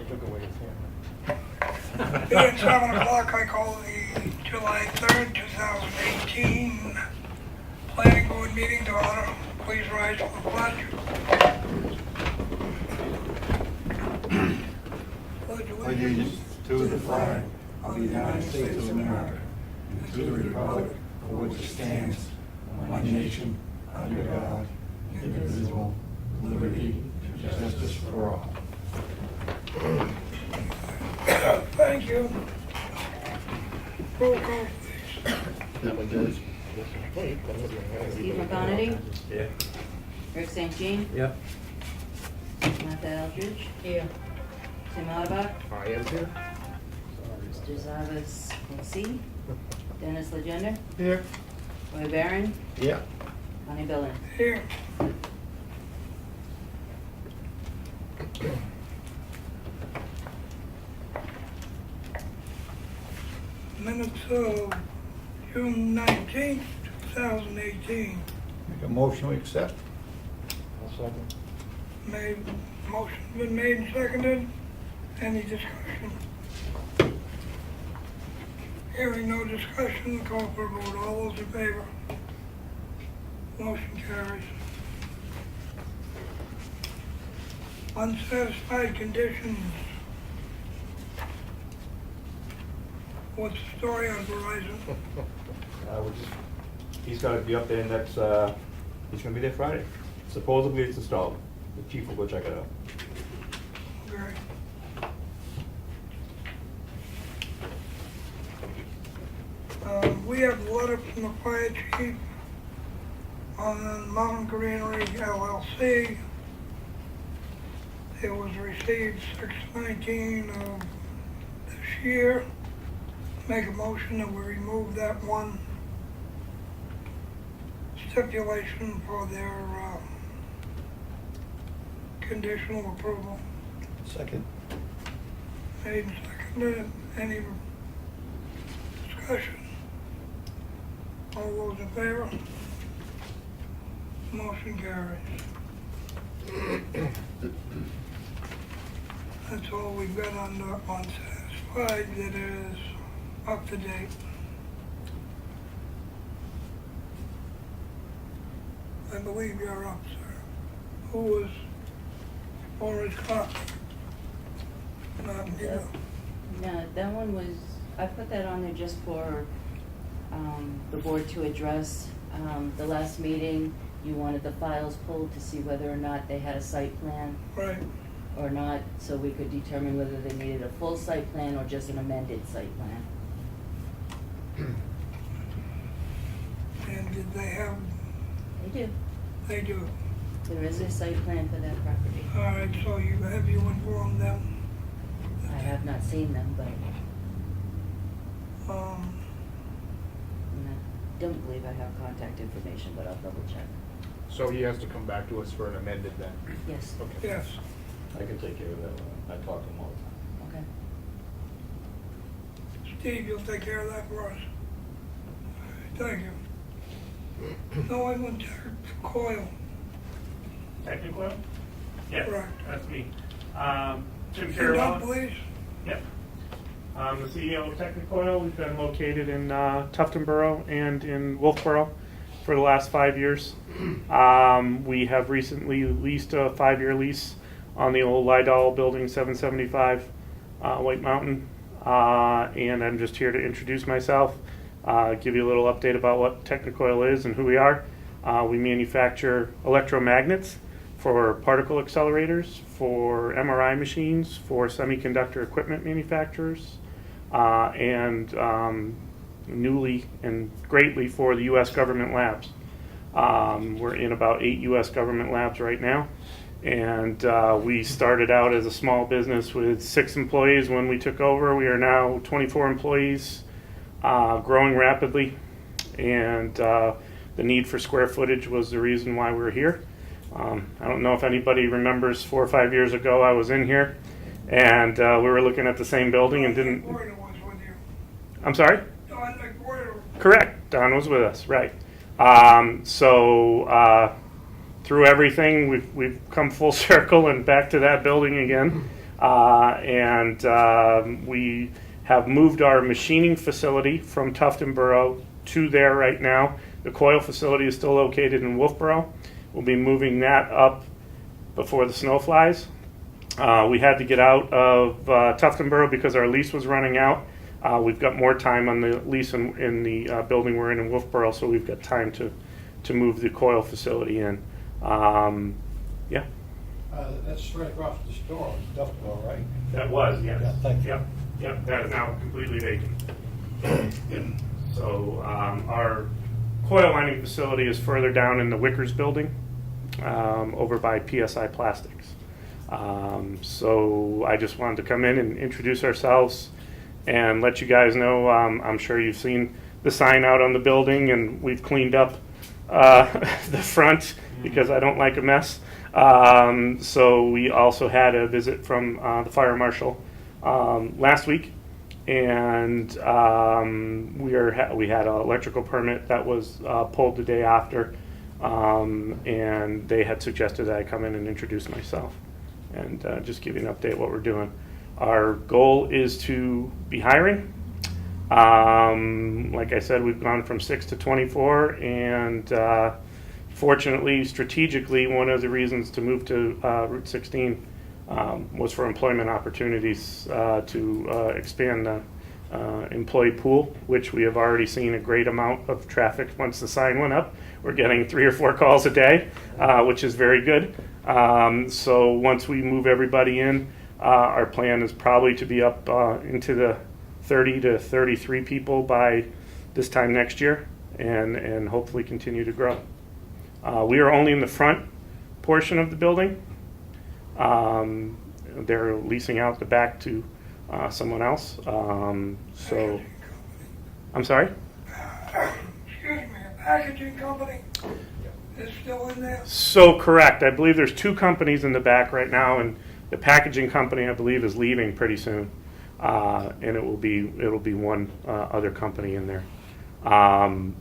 took away his hand. Being 7 o'clock, I call the July 3rd, 2018 Planning Board meeting to order. Please rise for the pledge. Allegiance to the flag of the United States of America and to the republic for which it stands, one nation, under God, indivisible, with liberty and justice for all. Thank you. Roll call, please. Steve McConaty, Yeah. Rick St. Jean, Yep. Martha Eldridge. Here. Tim Otterbach, I am here. Mr. Zavas, C. Dennis Legendre, Here. Roy Barron, Yeah. Connie Billings. Here. Minutes of June 19th, 2018. Make a motion we accept. I'll second. Motion been made and seconded. Any discussion? Hearing no discussion, call for a vote. All those in favor? Motion carries. Unsatisfied conditions. What's the story on Verizon? He's gotta be up there next, he's gonna be there Friday. Supposedly it's installed. The chief will go check it out. Okay. We have a letter from the fire chief on Mountain Greenery LLC. It was received 6/19 of this year. Make a motion that we remove that one stipulation for their conditional approval. Second. Made and seconded. Any discussion? All those in favor? Motion carries. That's all we've got on the unsatisfied that is up to date. I believe you're up, sir. Who was Morris Clark? Not you. No, that one was, I put that on there just for the board to address. The last meeting, you wanted the files pulled to see whether or not they had a site plan Right. or not, so we could determine whether they needed a full site plan or just an amended site plan. And did they have, They do. they do. There is a site plan for that property. All right, so you informed them? I have not seen them, but Um, I don't believe I have contact information, but I'll double check. So he has to come back to us for an amended then? Yes. Okay. yes. I can take care of that. I talk to him all the time. Okay. Steve, you'll take care of that for us. All right, thank you. No, I want Coyle. Technical? Yeah, Correct. that's me. Tim Stand up, Caravella. please. Yep. I'm the CEO of Technicoil. We've been located in Tuftonboro and in Wolfboro for the last 5 years. We have recently leased a 5-year lease on the old Lidl building 775 White Mountain. And I'm just here to introduce myself, give you a little update about what Technicoil is and who we are. We manufacture electromagnets for particle accelerators, for MRI machines, for semiconductor equipment manufacturers, and newly and greatly for the U.S. government labs. We're in about 8 U.S. government labs right now, and we started out as a small business with 6 employees when we took over. We are now 24 employees, growing rapidly, and the need for square footage was the reason why we're here. I don't know if anybody remembers 4 or 5 years ago I was in here, and we were looking at the same building and didn't... Boyer was with you. I'm sorry? Don Boyer. Correct. Don was with us, right. Through everything, we've come full circle and back to that building again. We have moved our machining facility from Tufton Borough to there right now. The coil facility is still located in Wolfboro. We'll be moving that up before the snow flies. We had to get out of Tufton Borough because our lease was running out. We've got more time on the lease in the building we're in Wolfboro, so we've got time to move the coil facility in. Yeah. That's right across the store, Duffalo, right? That was, yes. Yeah, thank you. Yep, that is now completely vacant. Yep. So our coil lining facility is further down in the Wickers building, over by PSI Plastics. So I just wanted to come in and introduce ourselves and let you guys know. I'm sure you've seen the sign out on the building, and we've cleaned up the front because I don't like a mess. So we also had a visit from the fire marshal last week, and we had an electrical permit that was pulled the day after, and they had suggested that I come in and introduce myself and just give you an update what we're doing. Our goal is to be hiring. Like I said, we've gone from 6 to 24, and fortunately, strategically, one of the reasons to move to Route 16 was for employment opportunities to expand the employee pool, which we have already seen a great amount of traffic once the sign went up. We're getting 3 or 4 calls a day, which is very good. So once we move everybody in, our plan is probably to be up into the 30 to 33 people by this time next year, and hopefully continue to grow. We are only in the front portion of the building. They're leasing out the back to someone else. So, I'm sorry? Excuse me, a packaging company is still in there? So correct. I believe there's 2 companies in the back right now, and the packaging company, I believe, is leaving pretty soon. And it'll be one other company in there.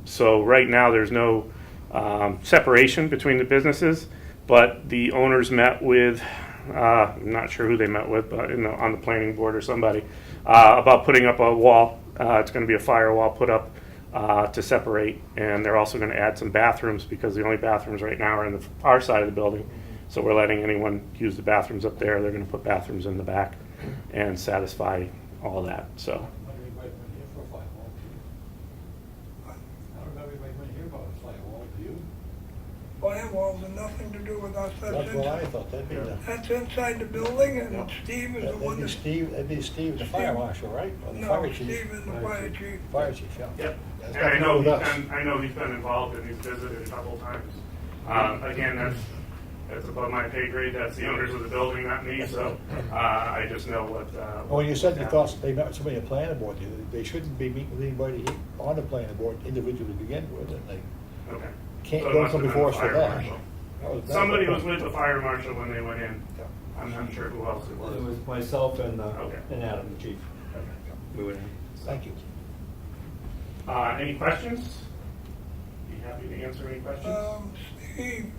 So right now there's no separation between the businesses, but the owners met with, I'm not sure who they met with, but on the planning board or somebody, about putting up a wall. It's going to be a firewall put up to separate, and they're also going to add some bathrooms because the only bathrooms right now are in the far side of the building. So we're letting anyone use the bathrooms up there. They're going to put bathrooms in the back and satisfy all that. So. Firewalls have nothing to do with us. That's what I thought, that'd be the. That's inside the building, and Steve is the one that. That'd be Steve, the fire marshal, right? Or the No, fire chief. Steve is the fire chief. Fire chief, yeah. Yep. That's And I nothing know to do with us. I know he's been involved and he's visited a couple of times. Again, that's above my pay grade. That's the owners of the building, not me. So I just know what. When you said what's because they met with somebody on the planning board, they shouldn't be meeting with anybody on the planning board individually to begin with, and they happening. Okay. can't So it go must come have been before the us for fire that. marshal. That Somebody was with the fire marshal when they went in. Yeah. I'm not sure who else it It was. was myself and Okay. and Adam, the chief. We went in. Thank you. Any questions? Be happy to answer any questions. Steve.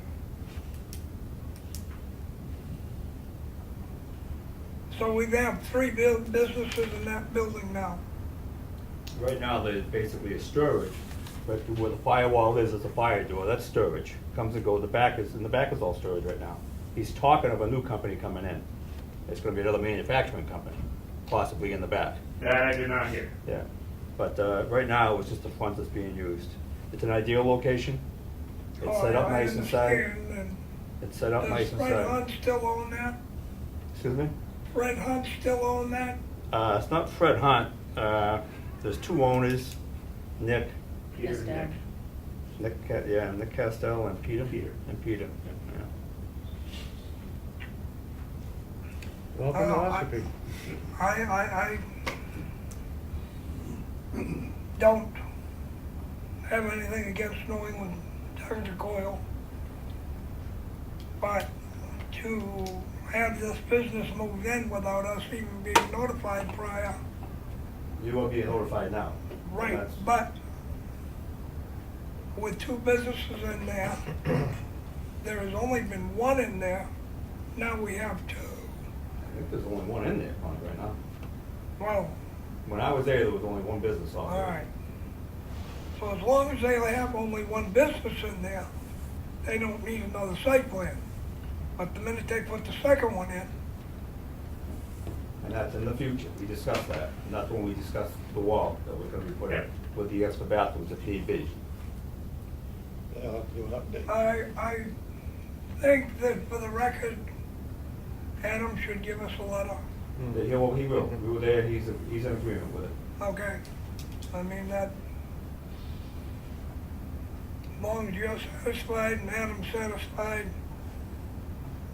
So we have 3 businesses in that building now. Right now, there's basically a storage, but where the firewall is a fire door. That's storage. Comes and goes. In the back is all storage right now. He's talking of a new company coming in. It's going to be another manufacturing company, possibly in the back. That I did not hear. Yeah, but right now it's just the front that's being used. It's an ideal location. It's set up I nice inside. understand, and It's set up nice does Fred inside. Hunt still own that? Excuse me? Fred Hunt still own that? It's not Fred Hunt. There's 2 owners, Nick. Peter Yes, and Dad. Nick. Nick Castell and Peter. Peter. And Peter. Yeah. Welcome to Ossipee. I don't have anything against New England Technical Coil, but to have this business moved in without us even being notified prior, You won't be notified now. right, That's- but with 2 businesses in there, there has only been 1 in there, now we have 2. I think there's only one in there on it right now. Well, When I was there was only one business on all there. right. So as long as they have only one business in there, they don't need another site plan. But the minute they put the second one in, And that's in the future, we discussed that, and that's when we discussed the wall that we're gonna be putting Yeah. with the extra bathrooms if need be. I'll have to do an update. I think that for the record, Adam should give us a letter. He will, we were there, he's in agreement with it. Okay. I mean, that, as long as you're satisfied and Adam's satisfied,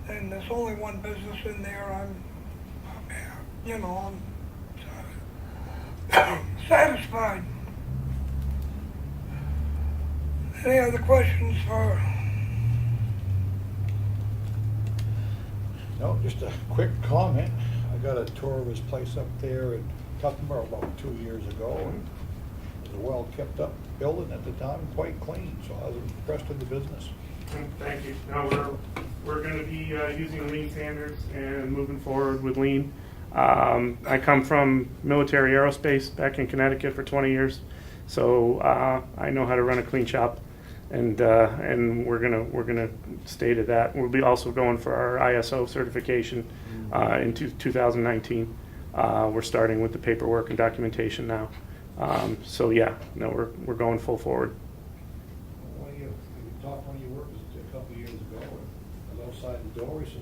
and there's only one business in there, I'm satisfied. Any other questions for, No, just a quick comment. I got a tour of his place up there in Tuftonboro about 2 years ago, and it was a well-kept-up building at the time, quite clean, so I was impressed with the business. Thank you. No, we're gonna be using lean standards and moving forward with lean. I come from military aerospace back in Connecticut for 20 years, so I know how to run a clean shop, and we're gonna stay to that. We'll be also going for our ISO certification in 2019. We're starting with the paperwork and documentation now. So yeah, no, we're going full forward. We talked to one of your workers a couple of years ago, and I was outside the door, he says,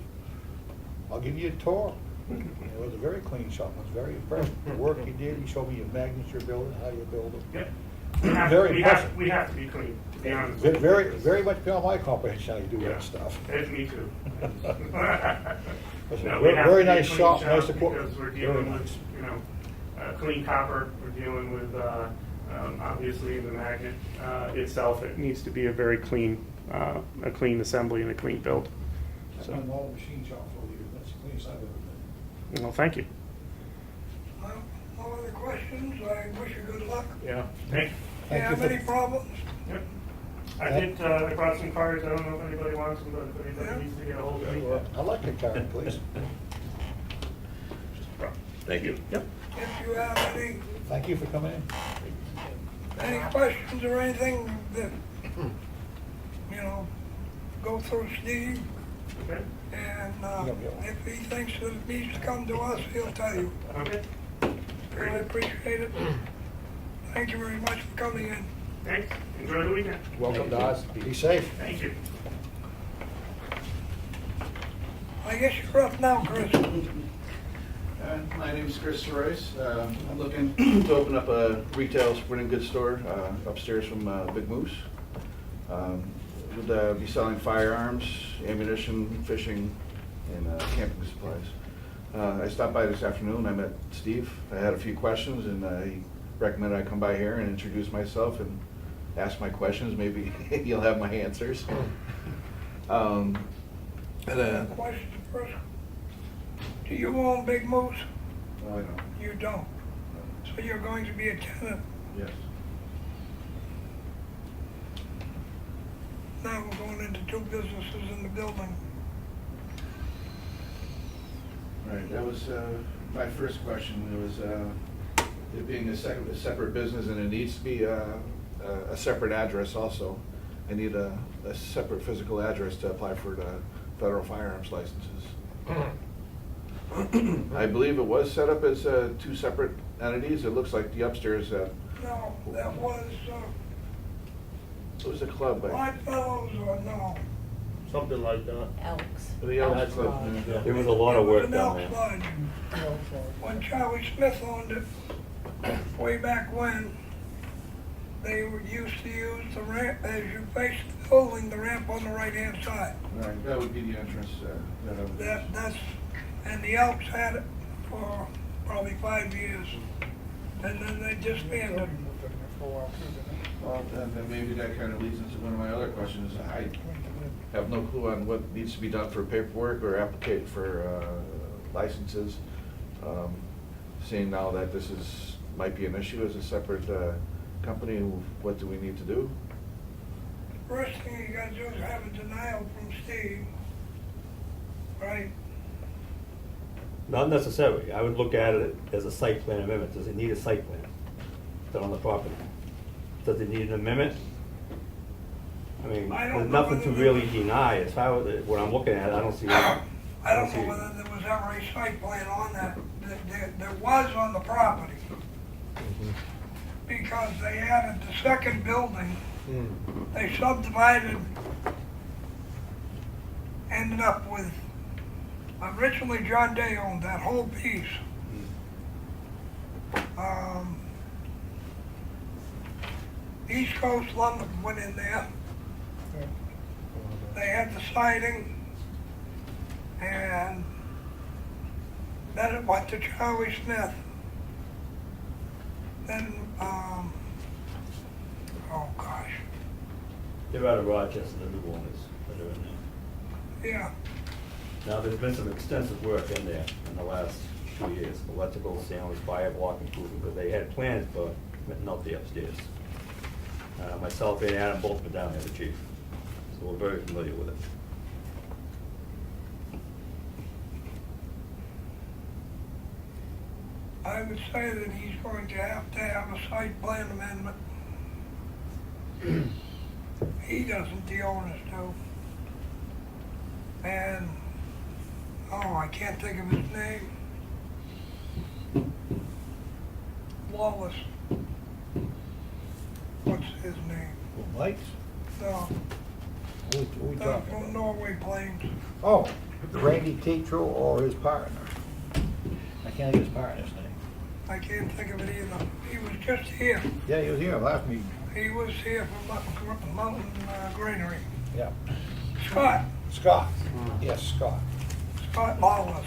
"I'll give you a tour." It was a very clean shop, I was very impressed with the work he did. He showed me your magnets you're building, how you build them. Yep. Very We impressive. have to be clean, to be honest. Very much beyond my comprehension how you do Yeah. that stuff. It's me too. That's a No, we have very to be a nice clean shop, nice equipment. Because we're Very dealing nice. with, clean copper, we're dealing with, obviously the magnet itself, it needs to be a very clean, a clean assembly and a clean build. I've been involved in machine shop for years, that's the cleanest I've ever been. Well, thank you. well, no other questions? I wish you good luck. Yeah. Thank you. You Thank you have for- any problems? Yep. I brought some cards, I don't know if anybody wants them, but if anybody needs to get a hold of me. I'd like a card, please. Thank you. Yep. If you have Thank you for coming in. any questions or anything that, go through Steve, Okay. and Yeah. if he thinks that it needs to come to us, he'll tell you. Okay. I appreciate it. Thank you very much for coming in. Thanks. Enjoy the weekend. Welcome to Ossipee. Be safe. Thank you. I guess you're up now, Chris. My name is Chris Royce. I'm looking to open up a retail sporting goods store upstairs from Big Moose. Would be selling firearms, ammunition, fishing, and camping supplies. I stopped by this afternoon. I met Steve. I had a few questions, and he recommended I come by here and introduce myself and ask my questions. Maybe you'll have my answers. Question first. Do you own Big Moose? No, I don't. You don't. So you're going to be a tenant. Yes. Now we're going into two businesses in the building. Right, that was my first question. It was it being a separate business, and it needs to be a separate address also. I need a separate physical address to apply for the federal firearms licenses. I believe it was set up as two separate entities. It looks like the upstairs, No, that was it was a club. Oddfellows or no? Something like that. Elks. The Elks That's Club. right, Yeah. yeah. There was a lot of It was work an down Elks there. Lodge. When Charlie Smith owned it, way back when, they used to use the ramp, as you face the building, the ramp on the right-hand side. Right, that would be the entrance. That I would use. That's, and the Elks had it for probably 5 years. And then they disbanded. Well, then maybe that kind of leads into one of my other questions. I have no clue on what needs to be done for paperwork or applicate for licenses. Seeing now that this might be an issue as a separate company, what do we need to do? First thing you gotta do is have a denial from Steve, right? Not necessarily. I would look at it as a site plan amendment. Does it need a site plan done on the property? Does it need an amendment? I mean, I don't there's know nothing to whether really deny. As far as what I'm looking at, I don't see. I don't know whether there was ever a site plan on that. There was on the property. Because they added the second building, they subdivided, ended up with, originally John Day owned that whole piece. East Coast Lumber went in there. They had the siding, and then it went to Charlie Smith. Then, oh gosh, They're out of Rochester, the new owners that are in there. yeah, Now, there's been some extensive work in there in the last 2 years. Electrical, ceilings, fire block improvement, because they had plans for putting out the upstairs. Myself and Adam both been down there, the chief, so we're very familiar with it. I would say that he's going to have a site plan amendment. He doesn't, the owners do. And, oh, I can't think of his name. Wallace. What's his name? Mike's? No, Who we the talking from about? Norway Plains. Oh, Randy Tetro or his partner? I can't think of his partner's name. I can't think of it either. He was just here. Yeah, he was here last meeting. He was here from Mountain Granary. Yeah. Scott Scott. Yes, Scott. Lawless.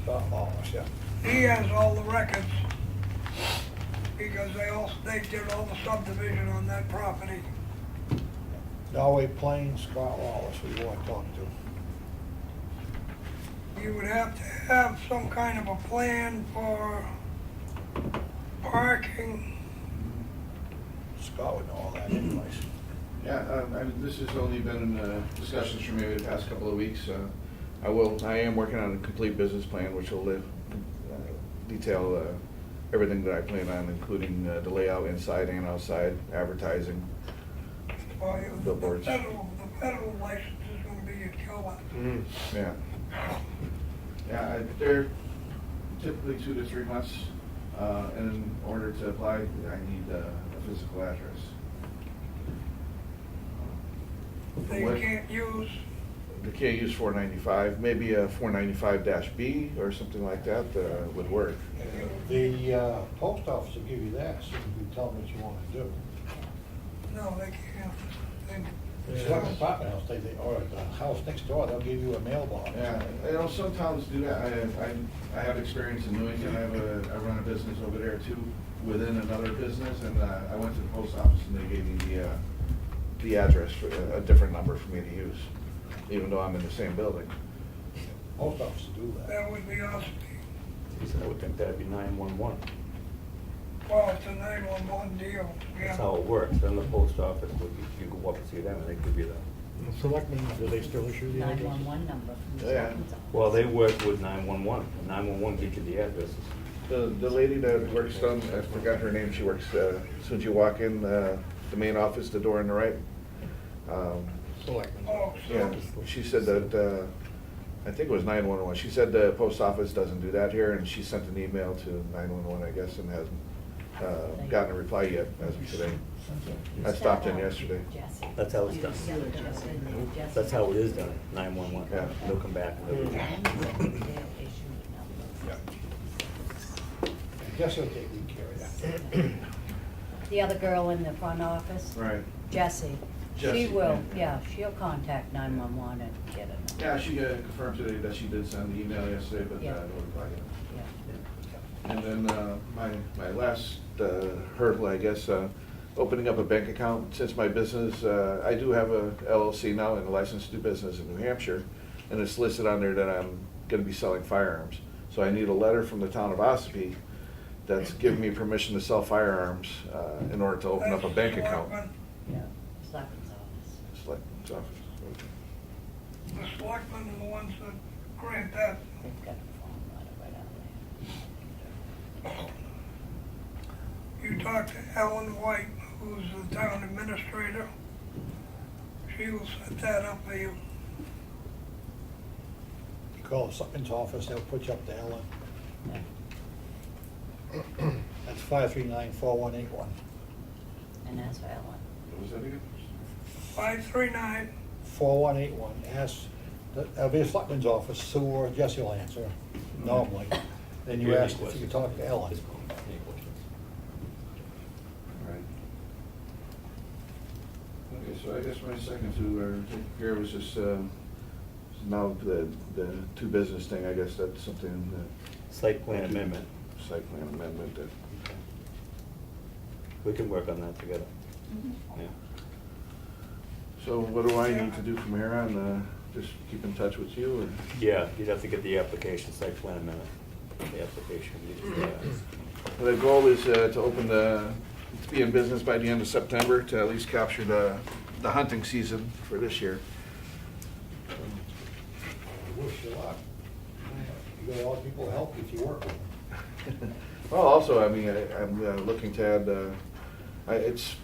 Scott Lawless, yeah. He has all the records because they did all the subdivision on that property. Norway Plains, Scott Lawless, who you want to talk to. You would have to have some kind of a plan for parking. Scott would know all that anyways. Yeah, this has only been discussions for maybe the past couple of weeks. I am working on a complete business plan, which will detail everything that I plan on, including the layout inside and outside, advertising. Well, Billboards. the federal license is gonna be a killer. Yeah. Yeah, they're typically 2 to 3 months. And in order to apply, I need a physical address. They can't use, They can't use 495, maybe a 495-B or something like that would work. The post office will give you that, so you can tell them what you want to do. no, they can't. The Selectmen apartment house, or the house next door, they'll give you a mailbox. Yeah, some towns do that. I have experience in New England. I run a business over there too, within another business, and I went to the post office and they gave me the address for a different number for me to use, even though I'm in the same building. Post office will do that. That would be awesome. He said, I would think that'd be 911. Well, it's a 911 deal, yeah. That's how it works. Then the post office, you go up and see them, and they give you the. Selectmen, do they still issue the address? 911 number from the Yeah. selectmen's office. Well, they work with 911, and 911 gives you the addresses. The lady that works on, I forgot her name, she works, as soon as you walk in, the main office, the door on the right. Selectmen. Oh, Yeah, she said that, I think it was 911. She said the post office doesn't do that here, and she sent an email to 911, I guess, and hasn't gotten a reply yet as of today. I stopped in yesterday. Jesse. That's how it's done. Yeah, Jesse. Jesse. That's how it is done, 911. Yeah. They'll come back and they'll. They'll issue a number. I guess he'll take good care of that. The other girl in the front office? Right. Jessie. Jessie, She will, yeah. yeah, she'll contact 911 and get it. Yeah, she confirmed today that she did send the email yesterday, but Yeah. no reply yet. Yeah. And then my last hurdle, I guess, opening up a bank account. Since my business, I do have a LLC now and a license to do business in New Hampshire, and it's listed on there that I'm going to be selling firearms. So I need a letter from the town of Ossipee that's giving me permission to sell firearms in order to open up a bank account. Yeah, selectmen's office. Selectmen's office. The selectmen are the ones that grant that. They've got a phone letter right talk to Ellen White, who's the town administrator. She will set that up for you. You call the Selectmen's office, they'll put you up to Ellen. That's 539-4181. And that's what I want. What was that again? 539, 4181, ask, that'll be a Selectmen's office, Sue or Jesse will answer normally. Then you Yeah, ask if you can talk to Ellen. Right. Okay, so I guess my second to take care of was just, now the two business thing, I guess that's something that. Site plan amendment. Site plan amendment that. We can work on that together. Mm-hmm. Yeah. So what do I need to do from here on, just keep in touch with you, or? Yeah, you'd have to get the application, site plan amendment, the application. The goal is to open to be in business by the end of September, to at least capture the hunting season for this year. I wish you luck. You got a lot of people to help if you work with them. Well, also, I mean, I'm looking to add,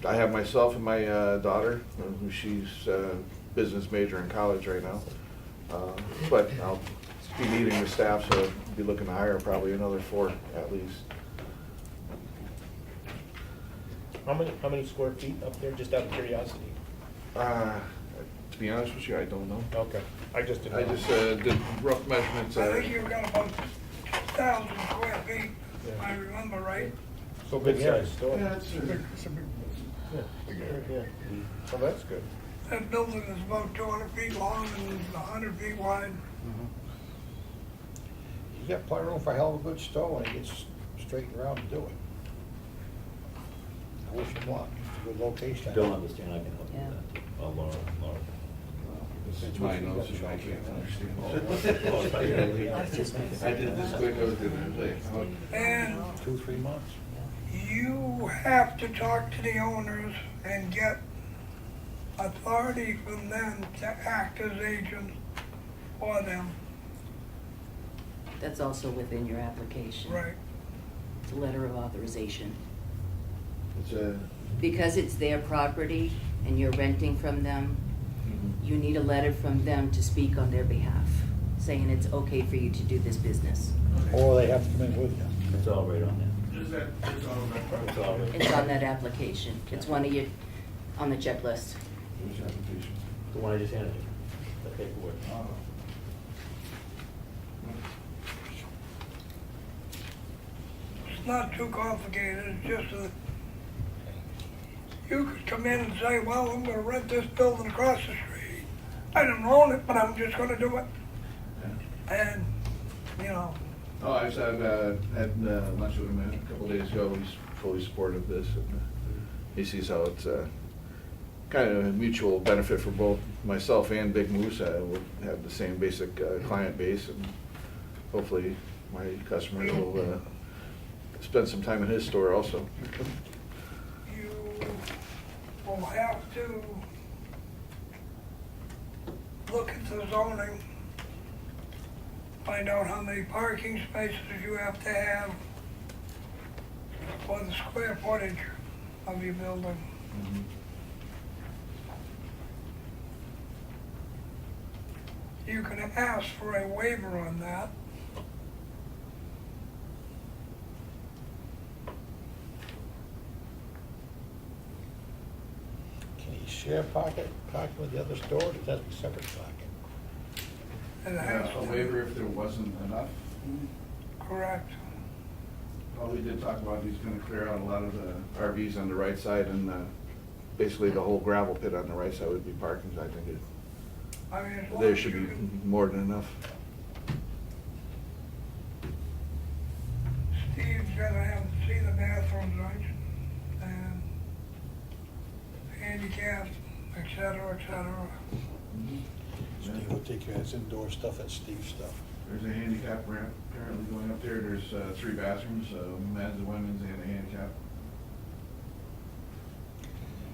I have myself and my daughter, who she's business major in college right now. But I'll be needing the staff, so I'll be looking to hire probably another 4 at least. How many square feet up there, just out of curiosity? To be honest with you, I don't know. Okay, I just didn't. I just did rough measurements. I think you've got about 2,000 square feet, if I remember right. So big size store. Yeah, it's It's a big, Yeah. Well, that's good. that building is about 200 feet long and 100 feet wide. You got plenty of room for a hell of a good store when it gets straightened around to do it. I wish you luck. It's a good location. Don't understand, I can help you Yeah. with that too. Oh, Laura. It's my nose, so I can't understand. Oh, I did this quick, I was gonna say, And 2-3 months. you have to talk to the owners and get authority from them to act as agents for them. That's also within your application. Right. It's a letter of authorization. it's a, Because it's their property and you're renting from them, you need a letter from them to speak on their behalf, saying it's okay for you to do this business. Or they have to come in with you. It's all right on there. is that, it's all about. It's all right. It's on that application. It's one of your, on the checklist. Which application? The one I just handed you, the paperwork. It's not too complicated, it's just that you could come in and say, well, I'm gonna rent this building across the street. I don't own it, but I'm just gonna do it. And, you know, Oh, I just had lunch with him a couple days ago. He's fully supportive of this. And he sees how it's kind of a mutual benefit for both myself and Big Moose. We'll have the same basic client base, and hopefully my customers will spend some time in his store also. you will have to look at the zoning, find out how many parking spaces you have to have for the square footage of your building. You can ask for a waiver on that. Can you share parking with the other store, or does that be separate parking? And it has A to- waiver if there wasn't enough. Correct. Well, we did talk about he's gonna clear out a lot of the RVs on the right side, and basically the whole gravel pit on the right side would be parking. I think I mean, as long there as should you be can more than enough. Steve's gotta have, see the bathrooms, right? And handicapped, et cetera, et cetera. Steve will take care of his indoor stuff and Steve's stuff. There's a handicap ramp apparently going up there. There's 3 bathrooms, men's, women's, and a handicap.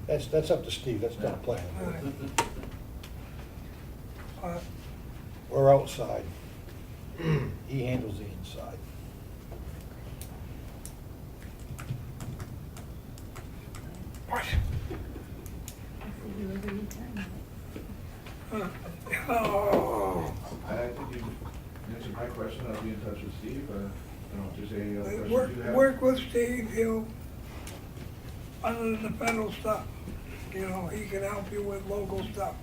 That's up to Steve, that's not a plan. But We're outside. He handles the inside. Steve, I don't know if there's any other questions Work, you have. work with Steve, he'll, other than the federal stuff, you know, he can help you with local stuff.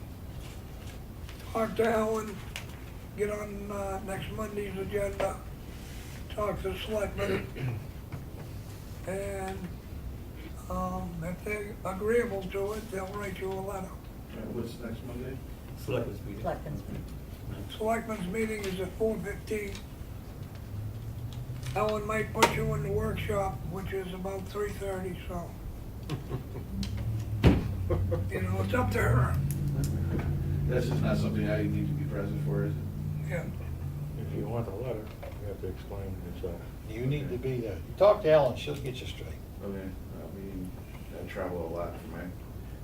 Talk to Ellen, get on, next Monday's agenda, talk to Selectmen. And, if they're agreeable to it, they'll write you a letter. What's next Monday? Selectmen's meeting. Selectmen's Selectmen's meeting is at 4:15. Ellen might put you in the workshop, which is about 3:30, so. You know, it's up to her, This is not something I need to be present for, is it? yeah. If you want the letter, you have to explain yourself. You need to be there. Talk to Ellen, she'll get you straight. Okay, I travel a lot for my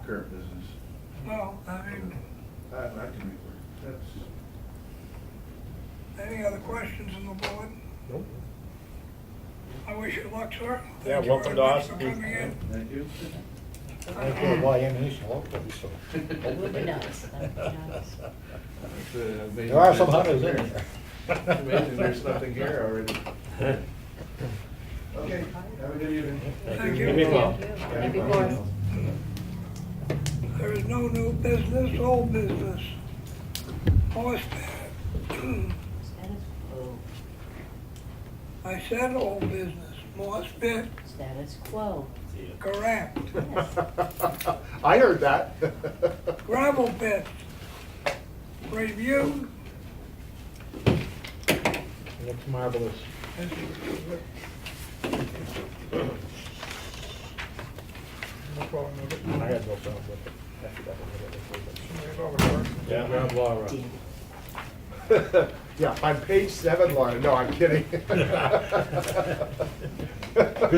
current business. Well, I mean, I can make work. That's, any other questions on the board? Nope. I wish you luck, sir. Yeah, Thank you welcome very to much for Ossipee. coming in. thank you. I can't buy ammunition locally, so. That would be nice, that would be nice. It's, amazing There are some there's hunters in nothing there. here. Amazing, there's nothing here already. Okay, have a good evening. Thank you. Give me a call. Happy Fourth. There is no new business, old business. Horse I said old business, Morse pit, Status quo. correct. I heard that. Gravel pit, review. Looks marvelous. No problem with it. I had no problem with it. After that, we'll get it. Somebody go with Yeah, grab Laura. Yeah, on page 7, Laura. No, I'm kidding. Good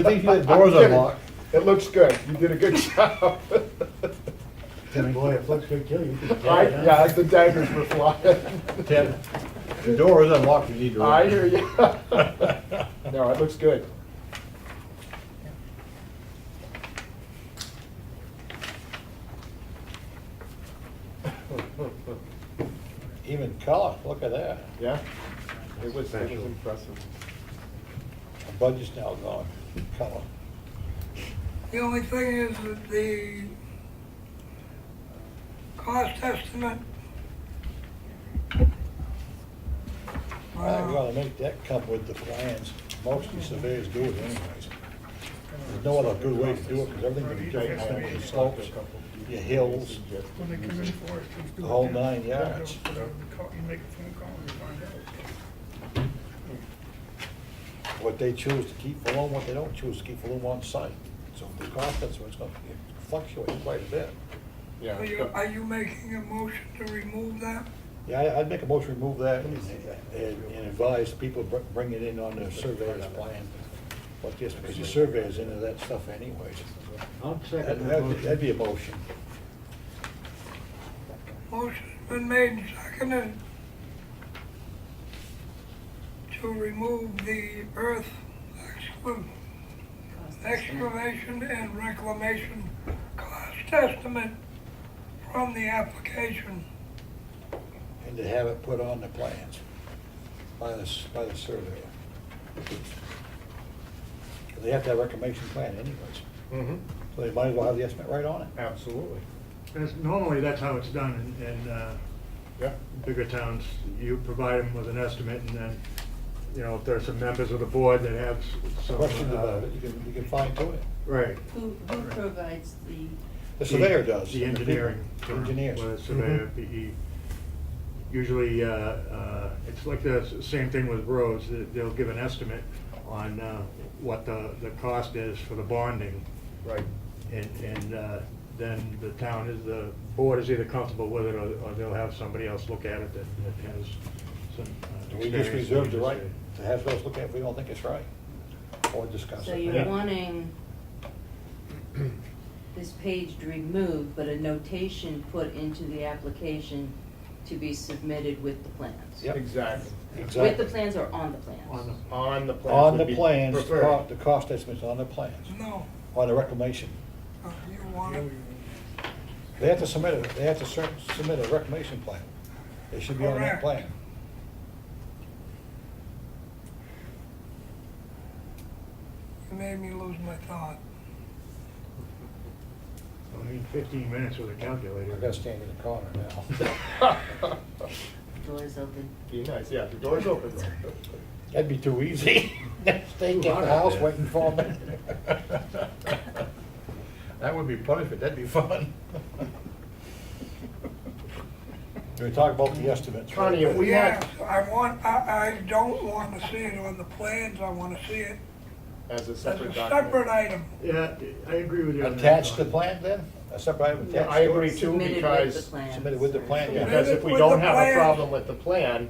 thing you had doors I'm kidding. unlocked. It looks good. You did a good job. Boy, it looks good too. You could- Yeah, the daggers were flying. Tim, the door is unlocked, you need to. I hear you. No, it looks good. Even color, look at that. Yeah, it was impressive. The budget's now gone, color. The only thing is that the cost estimate. I gotta make that come with the plans. Most of the surveyors do it anyways. There's no other good way to do it, because everything can be taken out of the slopes, your hills, When they come in for it, just do the it whole then. 9 yards. You make a phone call and find out. What they choose to keep for loan, what they don't choose to keep for loan on site. So the cost estimate's gonna fluctuate quite a bit. Yeah. Are you making a motion to remove that? Yeah, I'd make a motion to remove that and advise people bring it in on the surveyor's plan. What this, because the surveyor's into that stuff anyways. I'll second that motion. That'd be a motion. Motion's been made and seconded to remove the earth excavation and reclamation cost estimate from the application. And to have it put on the plans by the surveyor. They have to have a reclamation plan anyways, Mm-hmm. so they might as well have the estimate right on it. Absolutely. Normally, that's how it's done in Yeah. bigger towns. You provide them with an estimate, and then, you know, if there's some members of the board that have some. Questions about it, you can fine tune it. Right. Who provides the, The surveyor does. The engineering. firm, Engineers. whether it's surveyor, PE. Usually, it's like the same thing with roads. They'll give an estimate on what the cost is for the bonding. Right. And then the board is either comfortable with it, or they'll have somebody else look at it that has some We just experience. reserve the right to have those look at it if we don't think it's right, or discuss so it. you're Yeah. wanting this page removed, but a notation put into the application to be submitted with the plans? Yep. Exactly. With Exactly. the plans or on the plans? On the plans. On would the be plans, preferred. the cost estimates on the plans, No, on the reclamation. you want it. They have to submit submit a reclamation plan. They should be on that Correct. plan. made me lose my thought. I need 15 minutes with a calculator. I gotta stand in the corner now. Doors open. Be nice, yeah, the door's open. That'd be too easy. Stay Too at hot the out house there. waiting for me. That would be punishment, that'd be fun. We talk about the estimates. Connie, if we Yes, had, I don't want to see it on the plans, I want to see it as a as a separate separate document. item. Yeah, I agree with you on that. Attached to Don. plan then? A separate item attached? I to it? agree too, Submitted with the because, plans. Submitted with the plan, yeah. because if we With don't the have a plans. problem with the plan,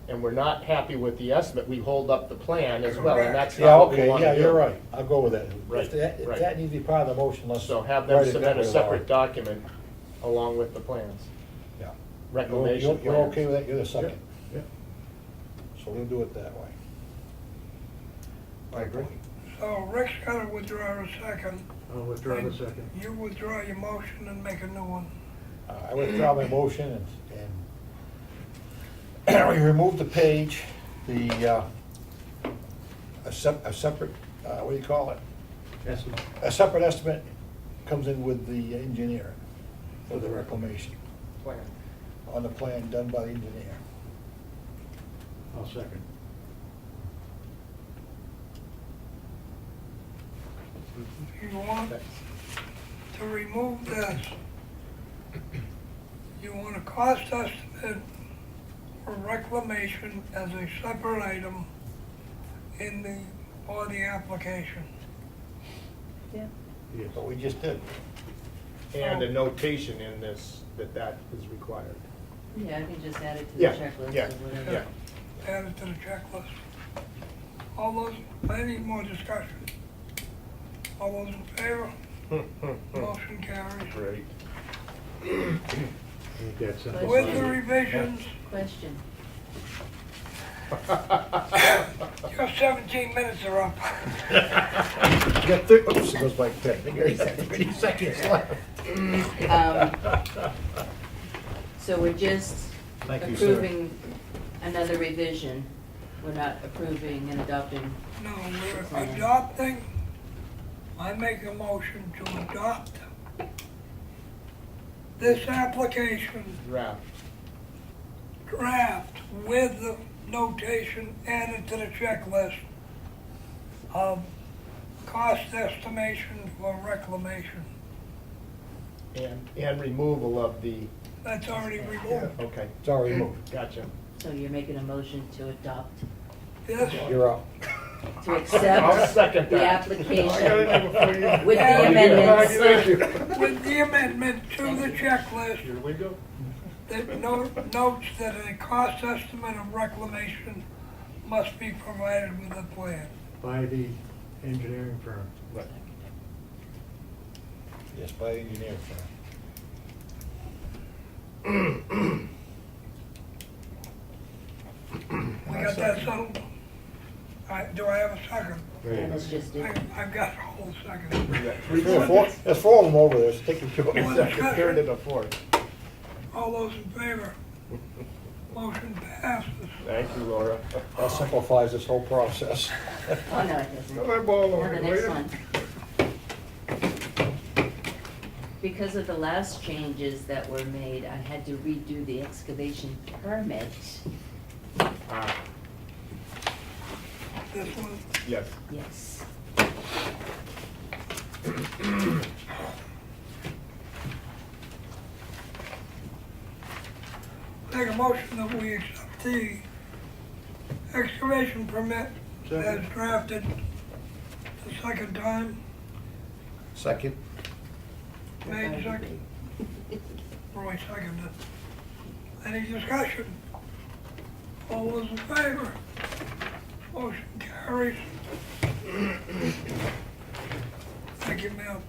and we're not happy with the estimate, we hold up the plan as well, and that's Yeah, not what we okay, wanna yeah, do. you're right, I'll go with that. Right, If that, if right. that needs to be part of the motion, let's. So have write them it submit that a way, separate Laura. document along with the plans, Yeah. reclamation plans. You're okay with that, you're the second. Yeah. So we'll do it that way. I agree. So Rick's got to withdraw a second. I'll withdraw the second. You withdraw your motion and make a new one. I withdraw my motion and we remove the page, a separate, what do you call it? Estimate. A separate estimate comes in with the engineer for the reclamation, Plan. on the plan done by the engineer. I'll second. You want to remove this. You want a cost estimate for reclamation as a separate item in the, for the application. Yeah. Yes. But we just did. And a notation in this that is required. Yeah, I can just add it to the Yeah, checklist yeah, or whatever. yeah. Add it to the checklist. All those, I need more discussion. All those in favor? Motion carries. Great. I think that's simple. With the revisions, Question. your 17 minutes are up. You got oops, it goes like 10. 30 seconds left. So we're just Thank you, sir. approving another revision. We're not approving and adopting. No, we're adopting, I make a motion to adopt this application draft with the notation added to the checklist of cost estimation for reclamation. And removal of the, That's already removed. okay, It's already moved. gotcha. So you're making a motion to adopt, This, You're up. to I'll accept second the that. application with Yeah. the amendments. with the amendment to the checklist Here we go. that notes that a cost estimate of reclamation must be provided with the plan. By the engineering firm. Right. Yes, by engineer firm. We got that settled? Do I have a second? Yeah, that's just it. I've got a whole second. There's four of them over there, so take your two. One Second, third, and second. a fourth. All those in favor? Motion passes. Thank you, Laura. That simplifies this whole process. Oh, no, it doesn't. Another ball Now over the here next later. one. Because of the last changes that were made, I had to redo the excavation permit. Ah, This one, yes. Yes. make a motion that we accept the excavation permit as Second. drafted the second time. Second. Made second. Roy seconded. Any discussion? All those in favor? Motion carries. Thank you, ma'am.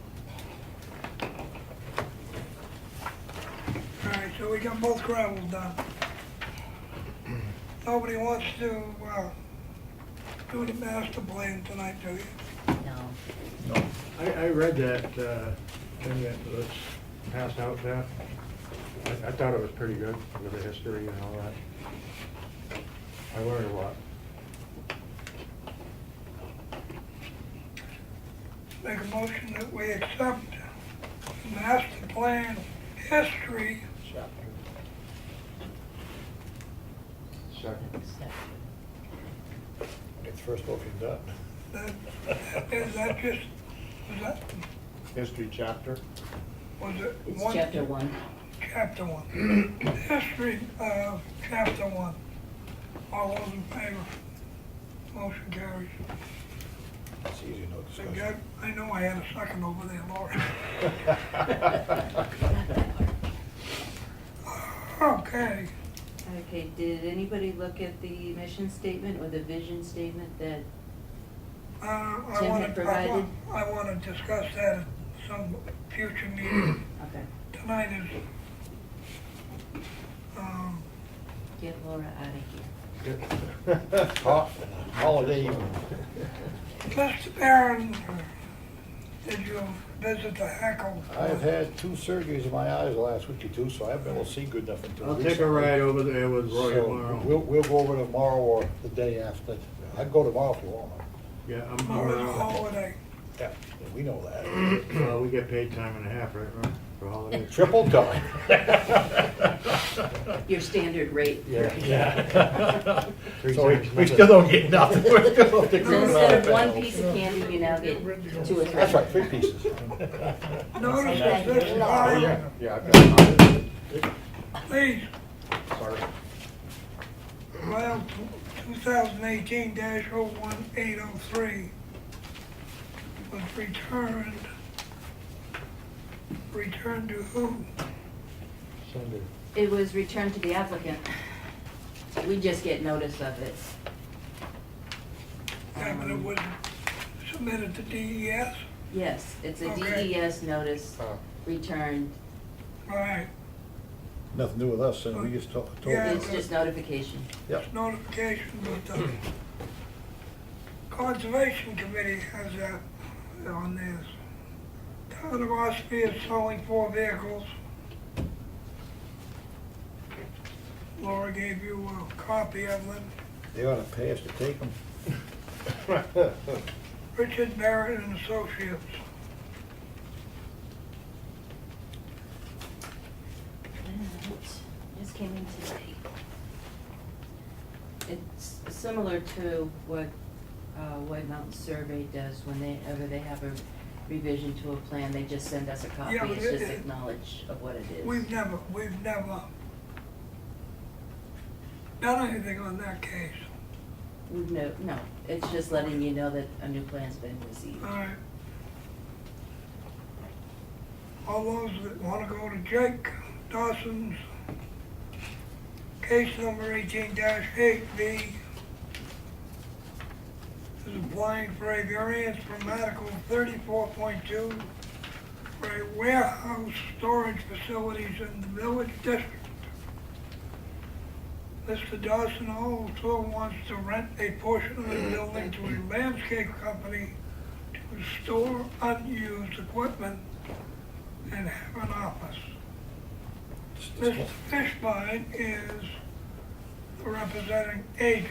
All right, so we got both gravels done. Nobody wants to, do the master plan tonight, do you? No. I read that thing that was passed out there. I thought it was pretty good with the history and all that. I learned a lot. Make a motion that we accept the master plan history Second. It's first motion done. is that just, was that, History chapter. was it It's one? chapter 1. Chapter 1. History of chapter 1. All those in favor? Motion carries. It's easy, no So, discussion. I know I had a second over there, Laura. Okay, Okay, did anybody look at the mission statement or the vision statement that, I Tim want had to, provided? I want to discuss that at some future meeting. okay, Tonight is, get Laura out of here. Holiday evening. Mr. Barron, did you visit the Hackle? I've had 2 surgeries in my eyes the last week or 2, so I haven't been able to see good enough until I'll recently. take a ride over there with Roy So tomorrow. we'll go over tomorrow or the day after. I'd go tomorrow if you want. Yeah, Tomorrow's a holiday. Yeah, we know that. well, we get paid time and a half, right, Ron, for holidays? Triple time. Your standard rate. Yeah. Three So times we nothing. still don't get nothing. We still don't get So instead of 1 piece of candy, you now get 2 or 3. That's right, 3 pieces. Notice that this time, Yeah, I've got mine. please, Sorry. file 2018-01803 was returned. Returned to who? Sunday. It was returned to the applicant. We just get notice of it. Yeah, but it was submitted to DES. Yes, it's a Okay. DES notice returned. All right, Nothing to do with us, and we just told. Yeah. It's just notification. Yep. notification, but the Conservation Committee has that on this. Town of Ossipee is selling 4 vehicles. Laura gave you a copy of them. They ought to pay us to take them. Richard Barron and Associates. Just came in today. It's similar to what White Mountain Survey does whenever they have a revision to a plan, they just send us a copy. Yeah, but It's just it- acknowledge of what it is. We've never done anything on that case. No, it's just letting you know that a new plan's been received. All right. All those that want to go to Jake Dawson's case number 18-8B is applying for a variance from Article 34.2 for a warehouse storage facilities in the village district. Mr. Dawson also wants to rent a portion of the building to a landscape company to store unused equipment and have an office. Mr. Fishbein is the representing agent.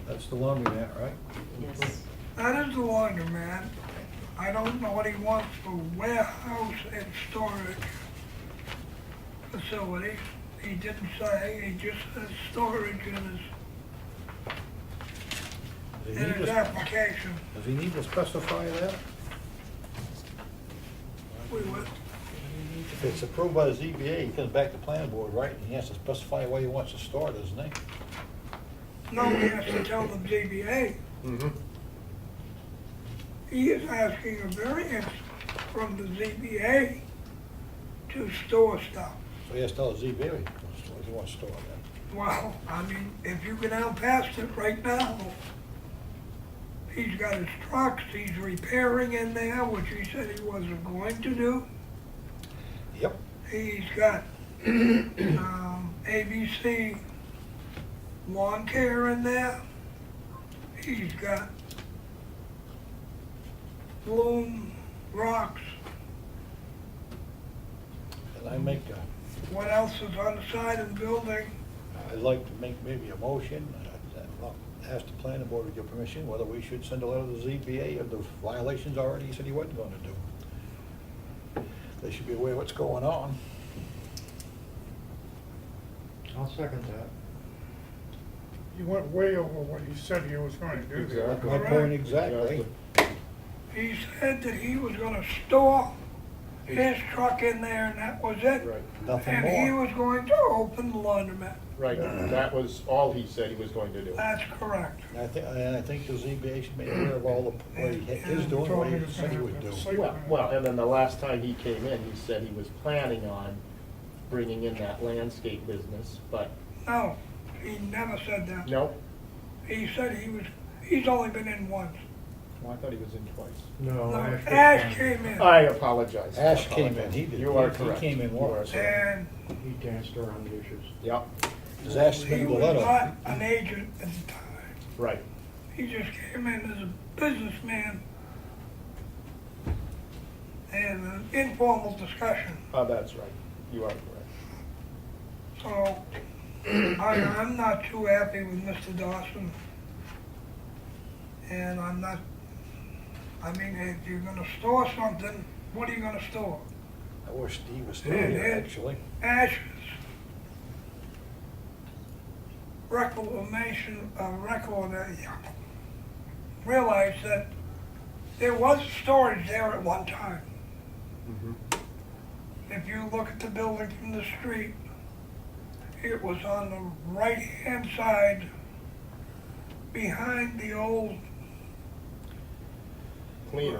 That's the laundromat, right? Yes. That is the laundromat. I don't know what he wants for warehouse and storage facilities. He didn't say, he just says storage in his application. Does he need to specify that? We would, If it's approved by the ZBA, he comes back to planning board, right? And he has to specify where he wants to store, doesn't he? no, he has to tell the ZBA. Mm-hmm. He is asking a variance from the ZBA to store stuff. So he has to tell the ZBA what he wants to store then. Well, I mean, if you go down past it right now, he's got his trucks, he's repairing in there, which he said he wasn't going to do. Yep. He's got ABC lawn care in there. He's got Bloom Rocks. And I make, What else is on the side of the building? I'd like to make maybe a motion, asked the planning board with your permission whether we should send a letter to the ZBA of the violations already he said he wasn't gonna do. They should be aware of what's going on. I'll second that. You went way over what he said he was going to do there. Exactly. My point exactly. He said that he was gonna store his truck in there and that was it. Right, Nothing And he more. was going to open the laundromat. right. That was all he said he was going to do. That's correct. And I think the ZBA should be aware of all the, what he is doing, what he said he would do. Well, and then the last time he came in, he said he was planning on bringing in that landscape business, but No, he never said that. no. He said he's only been in once. Well, I thought he was in twice. No, No, Ash. Ash came in I apologize. Ash came in, he did. You are He correct. came in You are once. correct. and He danced around the issues. Yep, Does Ash he submit the was letter? not an agent at the time. right. He just came in as a businessman and an informal discussion. That's right. You are correct. So I'm not too happy with Mr. Dawson. And I'm not, I mean, if you're gonna store something, what are you gonna store? I wish Steve was still Yeah, here, yeah. actually. Ashes. Realized that there was storage there at one time. If you look at the building from the street, it was on the right-hand side behind the old Cleaners.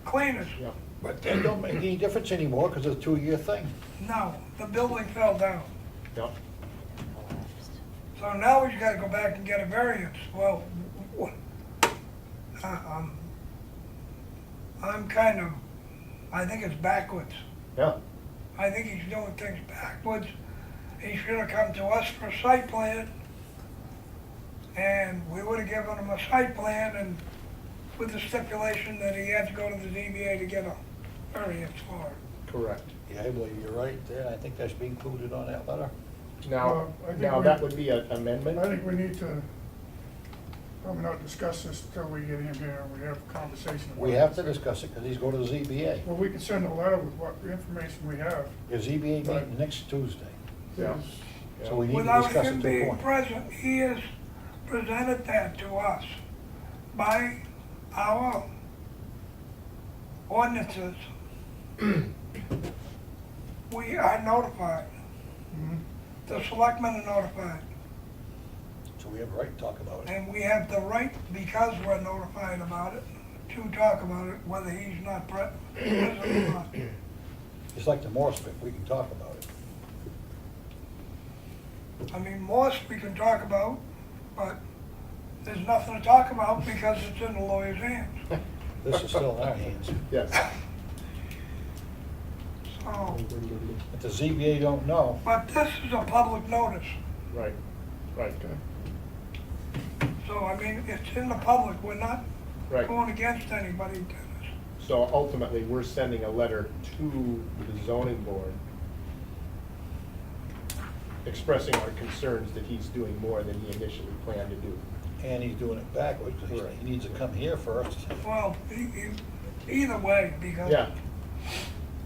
cleaners. Yep. But that don't make any difference anymore because it's a 2-year thing. No, the building fell down. Yep. So now he's gotta go back and get a variance. Well, I'm kind of, I think it's backwards. Yeah. I think he's doing things backwards. He should have come to us for a site plan, and we would have given him a site plan and with the stipulation that he had to go to the ZBA to get a variance for it. Correct. Yeah, I believe you're right there. I think that should be included on that letter. Now, Well, I think now we- that would be an amendment? I think we need to probably not discuss this until we get him here and we have a conversation. about We have to this. discuss it because he's going to the ZBA. Well, we can send a letter with what information we have. The ZBA meeting next Tuesday. Yes. So we need to Without discuss him it to a being point. present, he has presented that to us by our ordinances. We are notified. Mhm. The selectmen are notified. So we have a right to talk about it. And we have the right, because we're notified about it, to talk about it, whether he's not present or not. It's like the Morse bit, we can talk about it. I mean, Morse we can talk about, but there's nothing to talk about because it's in the lawyer's hands. This is still in our hands. Yes. So, If the ZBA don't know, but this is a public notice. Right, right, So, I mean, it's in the public. We're not right. going against anybody, Dennis. So ultimately, we're sending a letter to the zoning board expressing our concerns that he's doing more than he initially planned to do. and he's doing it backwards, because Right. he needs to come here first. Well, either way, because Yeah,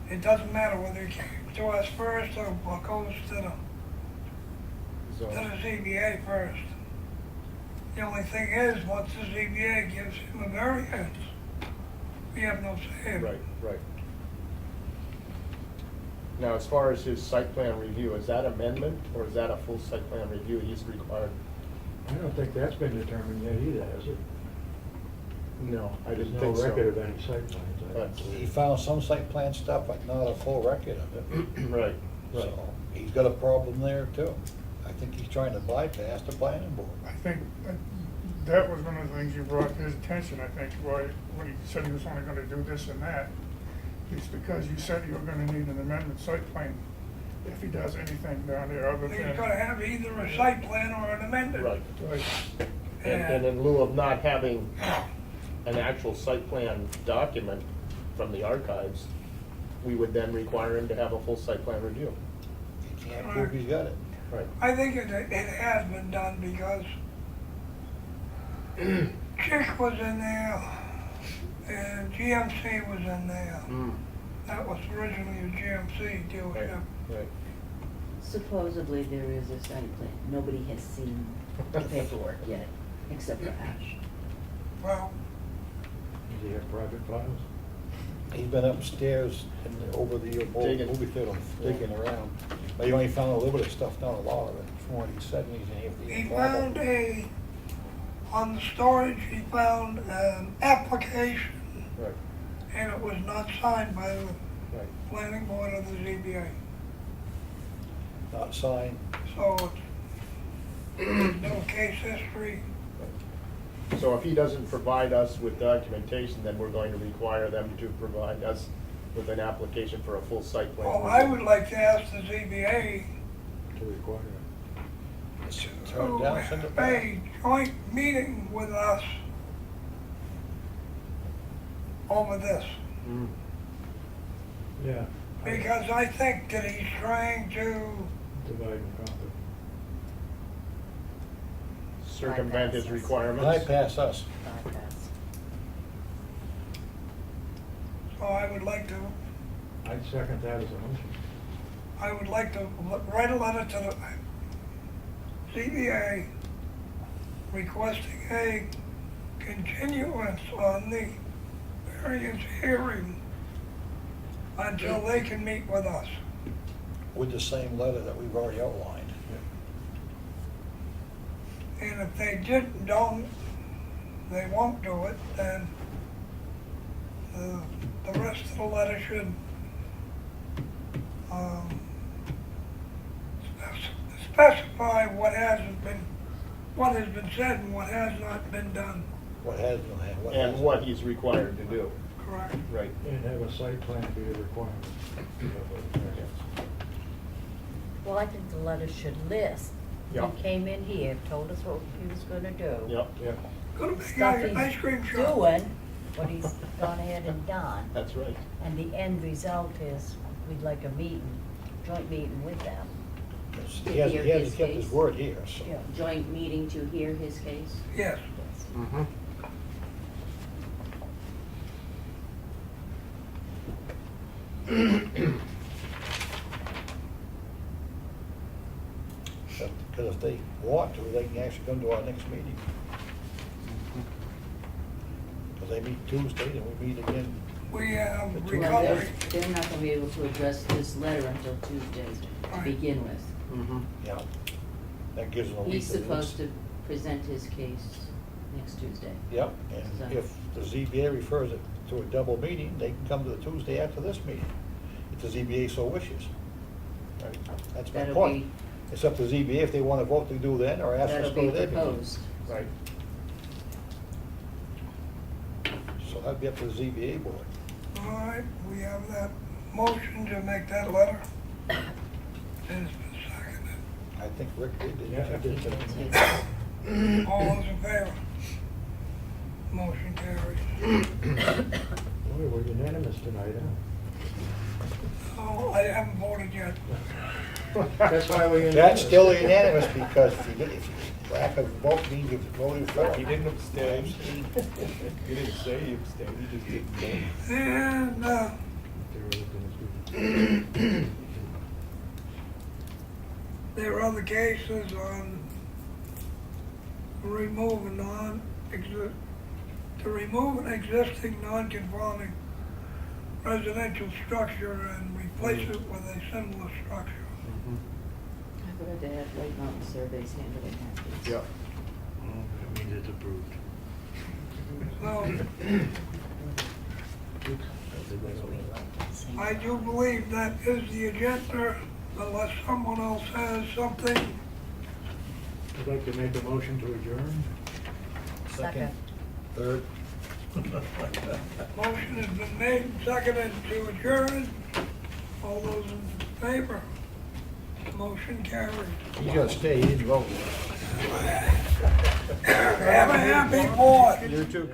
it doesn't matter whether he came to us first or goes to the so, ZBA first. The only thing is, once the ZBA gives him a variance, we have no say in it. right, right. Now, as far as his site plan review, is that amendment or is that a full site plan review he's required? I don't think that's been determined yet either, has it? No, I There's didn't no think so. record of any site plans. I But- don't He believe. found some site plan stuff, but not a full record of it. Right, right. So he's got a problem there too. I think he's trying to bypass the planning board. I think that was one of the things you brought to his attention, I think, why, when he said he was only gonna do this and that. It's because you said you were gonna need an amendment site plan if he does anything down there other He's than. gonna have either a site plan or an amended. Right. Right. And in lieu of not having an actual site plan document from the archives, we would then require him to have a full site plan review. He can't prove he's got it. Right. I think it has been done because Chick was in there, and GMC was in there. Mm. That was originally a GMC Right, dealership. right. Supposedly there is a site plan. Nobody has seen the paperwork yet, except for Ash. Well, Does he have private files? He's been upstairs and over the old Digging. movie theater, digging around. But he only found a little bit of stuff, not a lot of it, from what he said, and he's in here. he found on the storage, he found an application, Right, and it was not signed by the right. planning board or the ZBA. Not signed. So it's no case history. So if he doesn't provide us with documentation, then we're going to require them to provide us with an application for a full site plan. Well, I would like to ask the ZBA To require it. Turn it down, send to it have back. a joint meeting with us over this. Mm. Yeah. Because I think that he's trying to, Divide and conquer. Circumvent his Bypass us. requirements. Bypass us. Bypass. so I would like to, I'd second that as a motion. I would like to write a letter to the ZBA requesting a continuance on the variance hearing until they can meet with us. With the same letter that we've already outlined. And if they they won't do it, then the rest of the letter should specify what has been said and what has not been done, What has been, what And hasn't. what he's required to do. correct? Right. And have a site plan be a requirement. Well, I think the letter should list. Yeah. He came in here, told us what he was gonna do. Yep, yep, Gonna make Stuff an ice cream he's shop. doing, what he's gone ahead and done. that's right. And the end result is, we'd like a meeting, joint meeting with them. He hasn't kept his word here, so. Yeah. Joint meeting to hear his case? Yes. Mm-hmm. Because if they want to, they can actually come to our next meeting. Because they meet Tuesday, and we meet again. We have Well, Well, recovery. they're not gonna be able to address this letter until Tuesday to Right. begin with. Mm-hmm. Yeah. That gives them a week. He's at least. supposed to present his case next Tuesday. Yep, and if the ZBA refers it to a double meeting, they can come to the Tuesday after this meeting, if the ZBA so wishes. Right. That's my That'll point. be, It's up to the ZBA if they want to vote to do then, or ask us that'll to go be to their meeting. proposed. Right. So that'd be up to the ZBA board. All right, we have that motion to make that letter. And it's been seconded. I think Rick did, didn't Yeah, I he? did. All those in favor? Motion carries. Boy, we're unanimous tonight, Oh, I haven't voted yet. That's why we. That's still unanimous, because if you lack of vote means you voted for. He didn't abstain. He didn't say he abstained, he just didn't vote. And there are other cases on to remove an existing non-conforming residential structure and replace it with a similar structure. I forgot to have White Mountain Surveys handling that case. Yep. That means it's approved. So I do believe that is the agenda, unless someone else has something. I'd like to make a motion to adjourn. Second. Third. Motion has been made and seconded to adjourn. All those in favor? Motion carried. He's gonna stay, he didn't vote. Have a happy board. You too.